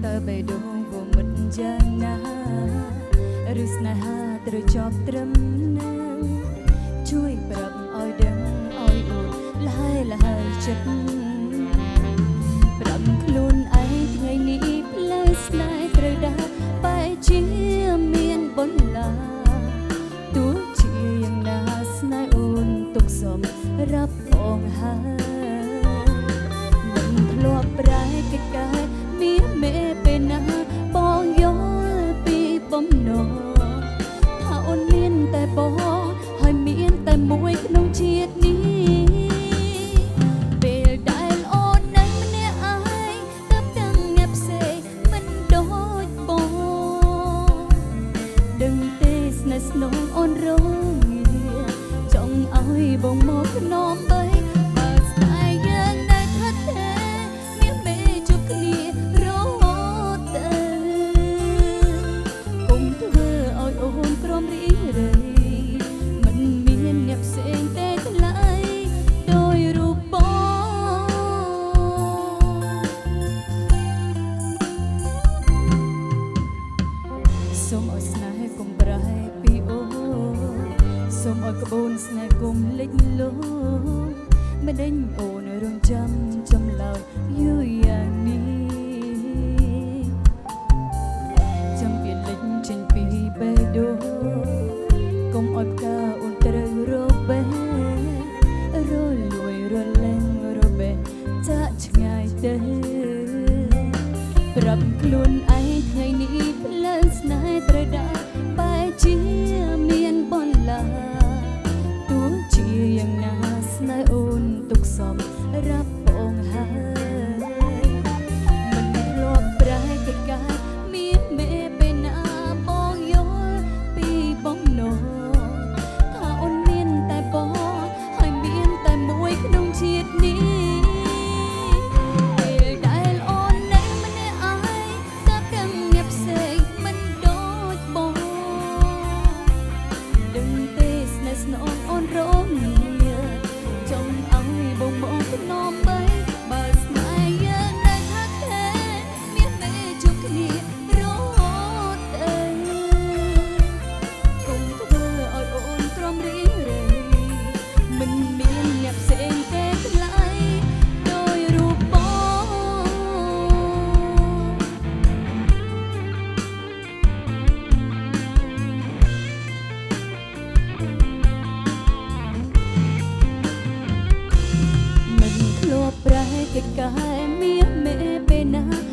តើបេះដូងវាមិនយ៉ាងណាឬស្នេហាត្រូវចប់ត្រឹមនឹងជួយប្រាប់ឲ្យដឹងឲ្យអូនលហើយចិត្តប្រាប់ខ្លួនឯងថ្ងៃនេះផ្លូវស្នេហ៍ត្រូវដើរបែរជាមានបន្លាទោះជាយ៉ាងណាស្នេហ៍អូនទុកសម្រាប់ផងហើយមិនធ្លាប់ប្រែកិច្ចការមានមេពេលណាបងយល់ពីបំណងថាអូនមានតែបងហើយមានតែមួយក្នុងជាតិនេះពេលដែលអូននៅម្នាក់ឯងទៅទាំងអ្នកផ្សេងមិនដូចបងដឹងទេស្នេហ៍ស្នងអូនរងចង់ឲ្យបងមកភ្នំបីសូមឲ្យស្នេហ៍កុំប្រែពីអូសូមឲ្យក្បូនស្នេហ៍កុំលិចលង់មិនដេញអូនរងចាំចម្លើយយូរយ៉ាងនេះចាំពីលិចចេញពីបេះដូងកុំឲ្យផ្កាអូនត្រូវរបែរលួយរលែងរបែចាក់ឆ្ងាយទៅប្រាប់ខ្លួនឯងថ្ងៃនេះផ្លូវស្នេហ៍ត្រូវដើរបែរជាមានបន្លាទោះជាយ៉ាងណាស្នេហ៍អូនទុកសម្រាប់បងហើយមិនធ្លាប់ប្រែកិច្ចការមានមេពេលណាបងយល់ពីបំណងថាអូនមានតែបងហើយមានតែមួយក្នុងជាតិនេះកិច្ចការមានមេពេលណា